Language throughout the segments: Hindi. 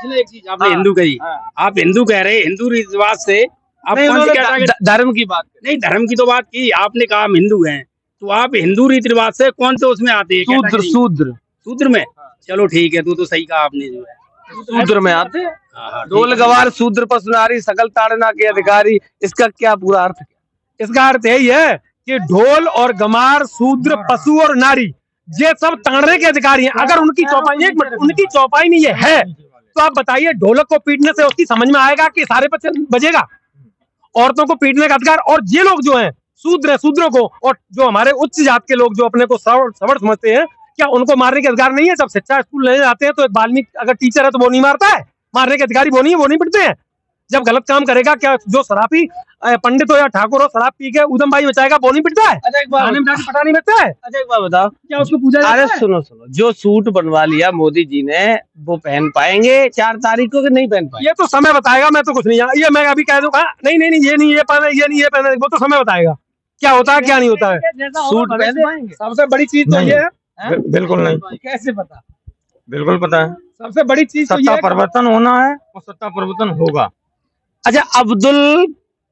इसलिए एक चीज आपने हिंदू कही, आप हिंदू कह रहे, हिंदू रीति रिवाज से आप धर्म की बात नहीं, धर्म की तो बात की आपने, कहा हम हिंदू हैं, तो आप हिंदू रीति रिवाज से कौन से उसमें आते हैं? शूद्र में। चलो ठीक है, तो सही कहा आपने, जो है शूद्र में आते हैं। ढोल गवार शूद्र पशु नारी सकल ताड़ना के अधिकारी, इसका क्या पूरा अर्थ है? इसका अर्थ यही है कि ढोल और गमार, शूद्र, पशु और नारी, ये सब ताड़ने के अधिकारी हैं। अगर उनकी चौपाई, एक मिनट, उनकी चौपाई नहीं है तो आप बताइए ढोलक को पीटने से उसकी समझ में आएगा कि सारे बजेगा? औरतों को पीटने का अधिकार। और ये लोग जो हैं शूद्रों को, और जो हमारे उच्च जात के लोग जो अपने को सवर समझते हैं, क्या उनको मारने के अधिकार नहीं है? जब शिक्षा स्कूल ले जाते हैं तो एक वाल्मीकि अगर टीचर है तो वो नहीं मारता है? मारने के अधिकारी वो नहीं पिटते हैं? जब गलत काम करेगा, क्या जो शराबी पंडित हो या ठाकुर हो, शराब पी के उदम भाई बचाएगा, वो नहीं पिटता है? अच्छा एक बार पता नहीं मिलता है? अच्छा एक बार बताओ, क्या उसको पूजा? अरे सुनो, जो सूट बनवा लिया मोदी जी ने, वो पहन पाएंगे 4 तारीख को कि नहीं पहन पाएंगे? ये तो समय बताएगा, मैं तो कुछ नहीं जानता। ये मैं अभी कह दूंगा नहीं, ये नहीं, ये पहना, ये नहीं, ये पहना, वो तो समय बताएगा क्या होता है क्या नहीं होता है। सूट पहन पाएंगे? सबसे बड़ी चीज तो ये है, बिल्कुल नहीं। कैसे पता? बिल्कुल पता है। सबसे बड़ी चीज तो सत्ता परिवर्तन होना है और सत्ता परिवर्तन होगा। अच्छा, अब्दुल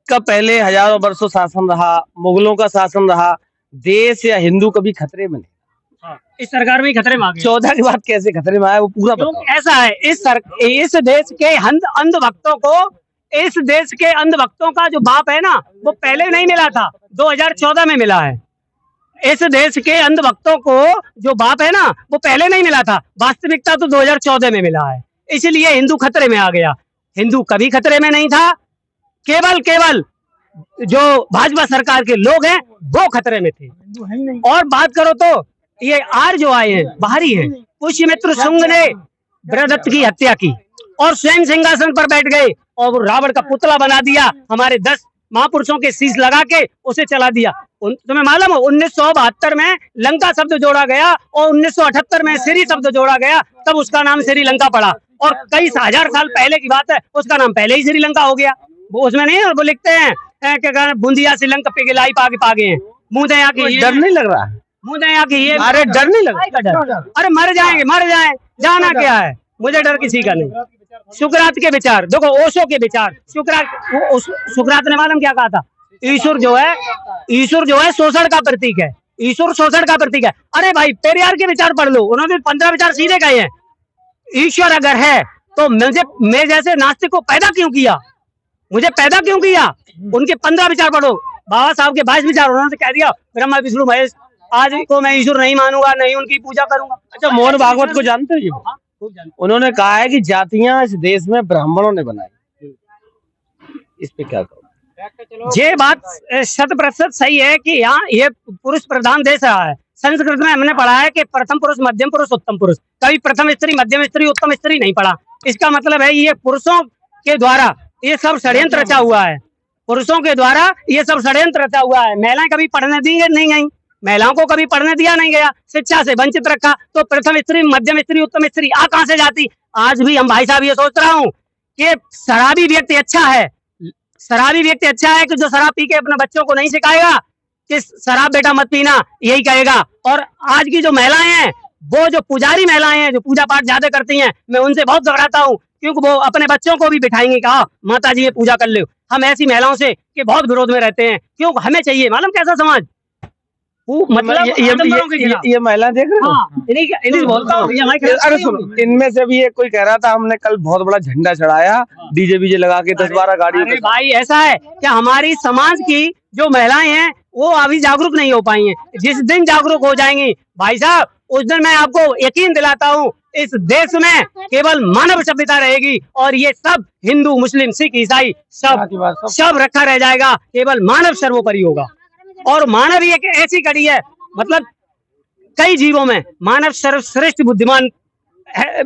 का पहले हजारों वर्षों शासन रहा, मुगलों का शासन रहा, देश या हिंदू कभी खतरे में नहीं? इस सरकार में ही खतरे में आ गए। 14 के बाद कैसे खतरे में आया, वो पूरा बताओ। ऐसा है, इस देश के अंधभक्तों को, इस देश के अंधभक्तों का जो बाप है ना, वो पहले नहीं मिला था, 2014 में मिला है। इस देश के अंधभक्तों को जो बाप है ना, वो पहले नहीं मिला था, वास्तविकता तो 2014 में मिला है। इसलिए हिंदू खतरे में आ गया। हिंदू कभी खतरे में नहीं था, केवल जो भाजपा सरकार के लोग हैं वो खतरे में थे। और बात करो तो ये आर जो आए हैं बाहरी हैं। पुष्यमित्र शुंग ने बृहदत्त की हत्या की और स्वयं सिंहासन पर बैठ गए और रावण का पुतला बना दिया, हमारे 10 महापुरुषों के शीश लगा के उसे चला दिया। तुम्हें मालूम हो 1972 में लंका शब्द जोड़ा गया और 1978 में श्री शब्द जोड़ा गया, तब उसका नाम श्रीलंका पड़ा। और कई हजार साल पहले की बात है, उसका नाम पहले ही श्रीलंका हो गया। वो उसमें नहीं, वो लिखते हैं क्या, बूंदिया श्रीलंका पे गिलाई पागे हैं। मुँह दे यहाँ की, डर नहीं लग रहा? मुँह दे यहाँ की, ये अरे डर नहीं लग रहा? अरे मर जाए, जाना क्या है, मुझे डर किसी का नहीं। सुकरात के विचार देखो, ओशो के विचार, सुकरात ने मालूम क्या कहा था? ईश्वर जो है शोषण का प्रतीक है, ईश्वर शोषण का प्रतीक है। अरे भाई पेरियार के विचार पढ़ लो, उन्होंने 15 विचार सीधे कहे हैं। ईश्वर अगर है तो मैं जैसे नास्तिक को पैदा क्यों किया, मुझे पैदा क्यों किया? उनके 15 विचार पढ़ो, बाबा साहब के 22 विचार, उन्होंने कह दिया ब्रह्मा विष्णु महेश, आज को मैं ईश्वर नहीं मानूंगा, नहीं उनकी पूजा करूंगा। अच्छा, मोहन भागवत को जानते हो? उन्होंने कहा है कि जातियां इस देश में ब्राह्मणों ने बनाई, इस पे क्या कहो? ये बात 100% सही है कि यहाँ ये पुरुष प्रधान देश रहा है। संस्कृत में हमने पढ़ा है कि प्रथम पुरुष, मध्यम पुरुष, उत्तम पुरुष, कभी प्रथम स्त्री, मध्यम स्त्री, उत्तम स्त्री नहीं पढ़ा। इसका मतलब है ये पुरुषों के द्वारा ये सब षड्यंत्र रचा हुआ है, पुरुषों के द्वारा ये सब षड्यंत्र रचा हुआ है। महिलाएं कभी पढ़ने दी नहीं गई, महिलाओं को कभी पढ़ने दिया नहीं गया, शिक्षा से वंचित रखा। तो प्रथम स्त्री, मध्यम स्त्री, उत्तम स्त्री आ कहां से जाती? आज भी हम भाई साहब ये सोच रहा हूँ कि शराबी व्यक्ति अच्छा है, शराबी व्यक्ति अच्छा है कि जो शराब पी के अपने बच्चों को नहीं सिखाएगा कि शराब बेटा मत पीना, यही कहेगा। और आज की जो महिलाएं हैं, वो जो पुजारी महिलाएं हैं, जो पूजा पाठ ज्यादा करती हैं, मैं उनसे बहुत घबराता हूँ, क्योंकि वो अपने बच्चों को भी बिठाएंगे, कहा माता जी ये पूजा कर लो। हम ऐसी महिलाओं से के बहुत विरोध में रहते हैं, क्यों हमें चाहिए मालूम कैसा समाज? मतलब ये महिला देख रहे हो, इन्हीं बोलता हूँ। अरे सुनो, इनमें से भी एक कोई कह रहा था हमने कल बहुत बड़ा झंडा चढ़ाया, डीजे बीजे लगा के 10-12 गाड़ियों। अरे भाई ऐसा है कि हमारी समाज की जो महिलाएं हैं वो अभी जागरूक नहीं हो पाई हैं। जिस दिन जागरूक हो जाएंगी भाई साहब, उस दिन मैं आपको यकीन दिलाता हूँ इस देश में केवल मानव सभ्यता रहेगी और ये सब हिंदू, मुस्लिम, सिख, ईसाई सब रखा रह जाएगा। केवल मानव सर्वोपरि होगा। और मानव ही एक ऐसी कड़ी है, मतलब कई जीवों में मानव सर्वश्रेष्ठ बुद्धिमान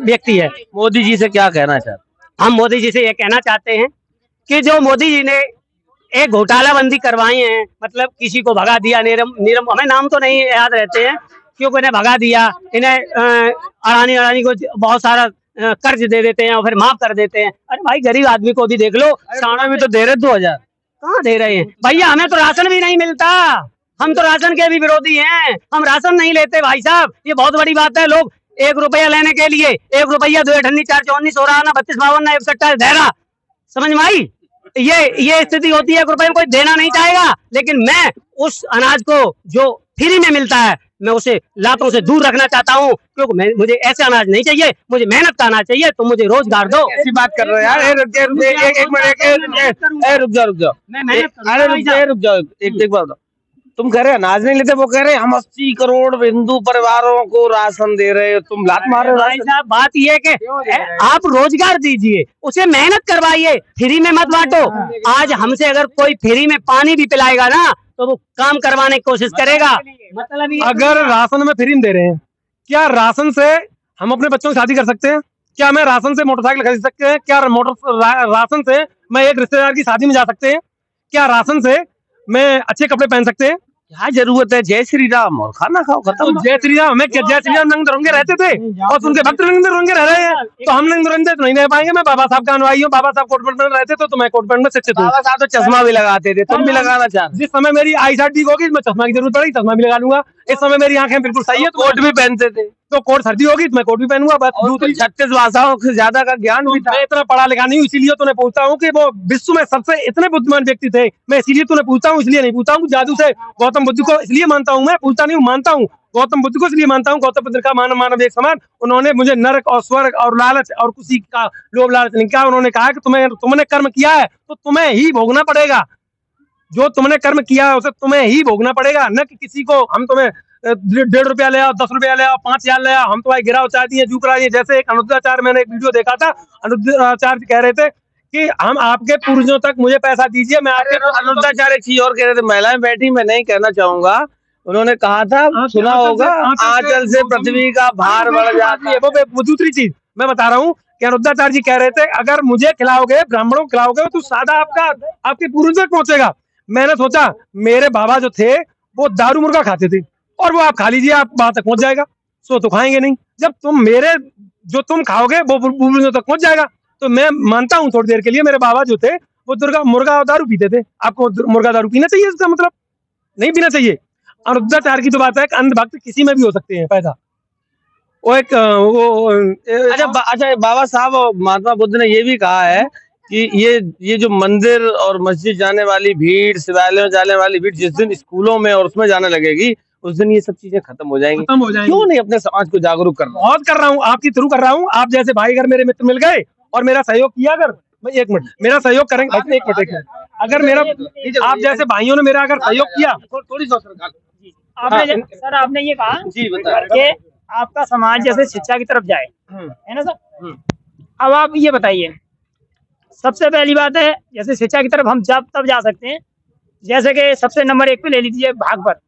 व्यक्ति है। मोदी जी से क्या कहना चाहते? हम मोदी जी से ये कहना चाहते हैं कि जो मोदी जी ने एक घोटाला बंदी करवाई है, मतलब किसी को भगा दिया, नीरम हमें नाम तो नहीं याद रहते हैं, क्योंकि इन्हें भगा दिया, इन्हें अडानी को बहुत सारा कर्ज दे देते हैं और फिर माफ कर देते हैं। अरे भाई गरीब आदमी को भी देख लो, साना में तो दे रहे 2000, कहाँ दे रहे हैं भैया? हमें तो राशन भी नहीं मिलता, हम तो राशन के भी विरोधी हैं, हम राशन नहीं लेते भाई साहब, ये बहुत बड़ी बात है। लोग 1 रुपया लेने के लिए 1 रुपया 2 अठन्नी 4 24 हो रहा ना 32 52 ना 127 देगा। समझ में आई? ये स्थिति होती है। 1 रुपये में कोई देना नहीं चाहेगा, लेकिन मैं उस अनाज को जो फ्री में मिलता है मैं उसे लातों से दूर रखना चाहता हूँ, क्योंकि मुझे ऐसे अनाज नहीं चाहिए, मुझे मेहनत का अनाज चाहिए। तो मुझे रोजगार दो। ऐसी बात कर रहे हो यार। एक मिनट रुक जाओ। अरे रुक जाओ एक बात। तुम कह रहे अनाज नहीं लेते, वो कह रहे हम 80 करोड़ हिंदू परिवारों को राशन दे रहे हो, तुम लात मार रहे हो। साहब बात ये है कि आप रोजगार दीजिए, उसे मेहनत करवाइए, फ्री में मत बांटो। आज हमसे अगर कोई फ्री में पानी भी पिलाएगा ना तो वो काम करवाने की कोशिश करेगा। मतलब अगर राशन में फ्री में दे रहे हैं, क्या राशन से हम अपने बच्चों की शादी कर सकते हैं? क्या मैं राशन से मोटरसाइकिल खरीद सकते हैं? क्या राशन से मैं एक रिश्तेदार की शादी में जा सकते हैं? क्या राशन से मैं अच्छे कपड़े पहन सकते हैं? क्या जरूरत है? जय श्री राम और खाना खाओ, खत्म। तो जय श्री राम, हमें जय श्री राम रंग रंगे रहते थे और उनके भक्त रंग रंगे रह रहे हैं, तो हम रंग रंगे तो नहीं रह पाएंगे। मैं बाबा साहब का अनुयायी हूँ, बाबा साहब कोट पैंट में रहते थे तो मैं कोट पैंट में शिक्षित हूँ। बाबा साहब तो चश्मा भी लगाते थे, तुम भी लगाना चाहते? जिस समय मेरी आई साइट ठीक होगी, मैं चश्मा की जरूरत पड़ेगी चश्मा भी लगा लूंगा। इस समय मेरी आंखें बिल्कुल सही है, कोट भी पहनते थे, तो कोट सर्दी होगी तो मैं कोट भी पहनूंगा। बस 36 भाषाओं से ज्यादा का ज्ञान भी था। मैं इतना पढ़ा लिखा नहीं हूँ, इसीलिए तो मैं पूछता हूँ कि वो विश्व में सबसे इतने बुद्धिमान व्यक्ति थे। मैं इसीलिए तो पूछता हूँ, इसलिए नहीं पूछता हूँ जादू से गौतम बुद्ध को इसलिए मानता हूँ। मैं पूछता नहीं हूँ, मानता हूँ गौतम बुद्ध को इसलिए मानता हूँ। गौतम बुद्ध का मानव एक समान, उन्होंने मुझे नरक और स्वर्ग और लालच और किसी का लोभ लालच नहीं कहा। उन्होंने कहा कि तुमने कर्म किया है तो तुम्हें ही भोगना पड़ेगा, जो तुमने कर्म किया है उसे तुम्हें ही भोगना पड़ेगा, न कि किसी को हम तुम्हें 1.5 रुपया ले आओ, 10 रुपया ले आओ, 5,000 ले आओ, हम तुम्हारे गिराव चाह दिए जू करा दिए। जैसे एक अनुद्धाचार्य, मैंने एक वीडियो देखा था, अनुद्धाचार्य कह रहे थे कि हम आपके पूर्वजों तक मुझे पैसा दीजिए, मैं आपके। अनुद्धाचार्य एक चीज और कह रहे थे, महिलाएं बैठी, मैं नहीं कहना चाहूंगा, उन्होंने कहा था, सुना होगा, आंचल से पृथ्वी का भार बढ़ जाता है। वो दूसरी चीज मैं बता रहा हूँ कि अनुद्धाचार्य जी कह रहे थे अगर मुझे खिलाओगे, ब्राह्मणों को खिलाओगे तो सादा आपके पूर्वज तक पहुंचेगा। मैंने सोचा मेरे बाबा जो थे वो दारू मुर्गा खाते थे और वो आप खा लीजिए, आप वहां तक पहुंच जाएगा। सो तो खाएंगे नहीं, जब तुम मेरे जो तुम खाओगे वो पूर्वजों तक पहुंच जाएगा। तो मैं मानता हूँ थोड़ी देर के लिए मेरे बाबा जो थे वो मुर्गा और दारू पीते थे। आपको मुर्गा दारू पीना चाहिए? इसका मतलब नहीं पीना चाहिए। अनुद्धाचार्य की तो बात है कि अंधभक्त किसी में भी हो सकते हैं पैदा। वो एक अच्छा बाबा साहब और महात्मा बुद्ध ने ये भी कहा है कि ये जो मंदिर और मस्जिद जाने वाली भीड़, शिवालयों जाने वाली भीड़ जिस दिन स्कूलों में और उसमें जाने लगेगी उस दिन ये सब चीजें खत्म हो जाएंगी। क्यों नहीं अपने समाज को जागरूक कर रहा? बहुत कर रहा हूँ, आपकी थ्रू कर रहा हूँ। आप जैसे भाई अगर मेरे मित्र मिल गए और मेरा सहयोग किया, अगर एक मिनट मेरा सहयोग करेंगे, एक मिनट, अगर मेरा आप जैसे भाइयों ने मेरा अगर सहयोग किया, थोड़ी आपने ये कहा जी बता कि आपका समाज जैसे शिक्षा की तरफ जाए, है ना सर? अब आप ये बताइए, सबसे पहली बात है जैसे शिक्षा की तरफ हम तब जा सकते हैं जैसे कि सबसे नंबर 1 पे ले लीजिए भागवत।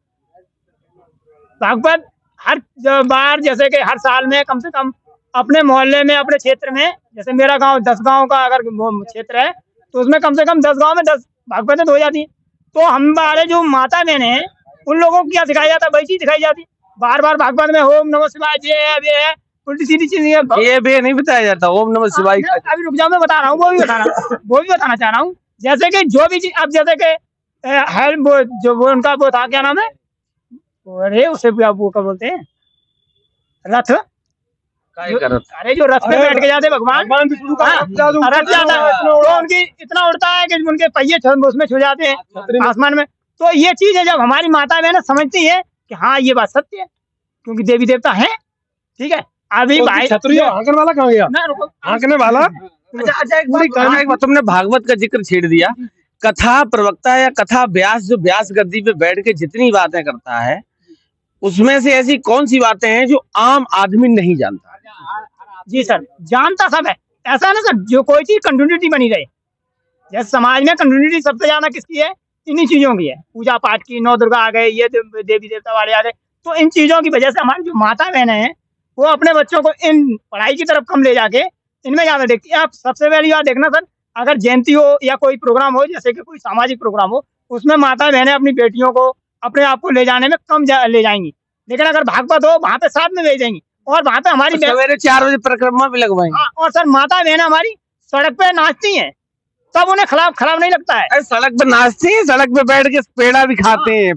हर बार जैसे कि हर साल में कम से कम अपने मोहल्ले में, अपने क्षेत्र में, जैसे मेरा गांव 10 गांव का अगर क्षेत्र है तो उसमें कम से कम 10 गांव में 10 भागवतें हो जाती है। तो हम वाले जो माता बहने हैं उन लोगों को क्या सिखाया जाता है? वही चीज सिखाई जाती है बार बार भागवत में, ओम नमः शिवाय, ये है उल्टी सीधी चीज ये भी नहीं बताया जाता ओम नमः शिवाय। अभी रुक जाओ, मैं बता रहा हूँ, वो भी बताना चाह रहा हूँ। जैसे कि जो भी चीज अब जैसे कि वो उनका वो था, क्या नाम है, अरे उसे वो क्या बोलते हैं, रथ। अरे जो रथ में बैठ के जाते भगवान, रथ जाता है तो उनकी इतना उड़ता है कि उनके पहिए उसमें छू जाते हैं आसमान में। तो ये चीज है जब हमारी माता बहन समझती है कि हाँ ये बात सत्य है, क्योंकि देवी देवता है, ठीक है। अभी भाई आंकने वाला कहाँ गया? आंकने वाला। अच्छा एक बार तुमने भागवत का जिक्र छेड़ दिया। कथा प्रवक्ता या कथा व्यास जो व्यास गद्दी पे बैठ के जितनी बातें करता है उसमें से ऐसी कौन सी बातें हैं जो आम आदमी नहीं जानता? जी सर, जानता सब है। ऐसा ना सर, जो कोई चीज कंटिन्यूटी बनी रहे, जैसे समाज में कंटिन्यूटी सबसे ज्यादा किसकी है? इन्हीं चीजों की है, पूजा पाठ की। 9 दुर्गा आ गए, ये देवी देवता वाले आ गए। तो इन चीजों की वजह से हमारी जो माता बहनें हैं वो अपने बच्चों को इन पढ़ाई की तरफ कम ले जाके इनमें ज्यादा देखती है। आप सबसे पहली बात देखना सर, अगर जयंती हो या कोई प्रोग्राम हो, जैसे कि कोई सामाजिक प्रोग्राम हो, उसमें माता बहनें अपनी बेटियों को, अपने आप को ले जाने में कम ले जाएंगी। लेकिन अगर भागवत हो वहाँ पे साथ में ले जाएंगी और वहाँ पे हमारी सवेरे 4 बजे परिक्रमा भी लगवाएंगे। हाँ, और सर माता बहन हमारी सड़क पे नाचती हैं, तब उन्हें खराब नहीं लगता है। अरे सड़क पे नाचती है, सड़क पे बैठ के पेड़ा भी खाते हैं।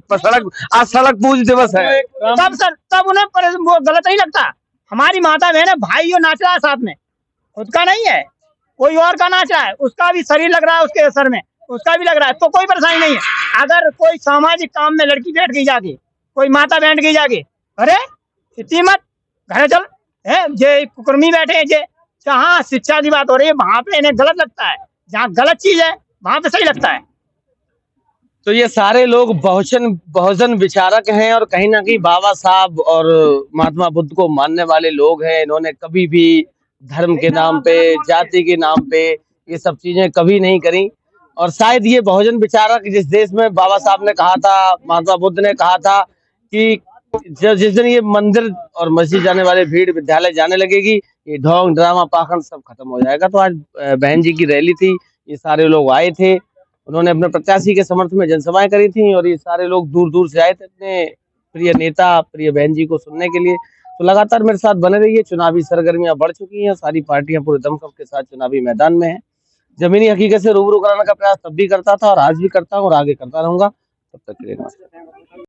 आज सड़क पूज दिवस है, तब उन्हें वो गलत नहीं लगता। हमारी माता बहन है, भाई नाच रहा है साथ में, खुद का नहीं है, कोई और का नाच रहा है, उसका भी शरीर लग रहा है उसके असर में, उसका भी लग रहा है, तो कोई परेशानी नहीं है। अगर कोई सामाजिक काम में लड़की बैठ गई जाके, कोई माता बैठ गई जाके, अरे इतनी मत, घर चल है, जे कुकर्मी बैठे हैं, जे जहाँ शिक्षा की बात हो रही है वहां पे इन्हें गलत लगता है, जहाँ गलत चीज है वहां पे सही लगता है। तो ये सारे लोग बहुजन विचारक हैं और कहीं ना कहीं बाबा साहब और महात्मा बुद्ध को मानने वाले लोग हैं। इन्होंने कभी भी धर्म के नाम पे, जाति के नाम पे ये सब चीजें कभी नहीं करी। और शायद ये बहुजन विचारक जिस देश में बाबा साहब ने कहा था, महात्मा बुद्ध ने कहा था कि जिस दिन ये मंदिर और मस्जिद जाने वाले भीड़ विद्यालय जाने लगेगी, ये ढोंग ड्रामा पाखंड सब खत्म हो जाएगा। तो आज बहन जी की रैली थी, ये सारे लोग आए थे, उन्होंने अपने प्रत्याशी के समर्थन में जनसभाएं करी थी और ये सारे लोग दूर दूर से आए थे अपने प्रिय नेता, प्रिय बहन जी को सुनने के लिए। तो लगातार मेरे साथ बने रहिए। चुनावी सरगर्मियां बढ़ चुकी हैं, सारी पार्टियां पूरे दमखम के साथ चुनावी मैदान में हैं। जमीनी हकीकत से रूबरू कराने का प्रयास तब भी करता था और आज भी करता हूँ और आगे करता रहूंगा। तब तक के लिए नमस्कार।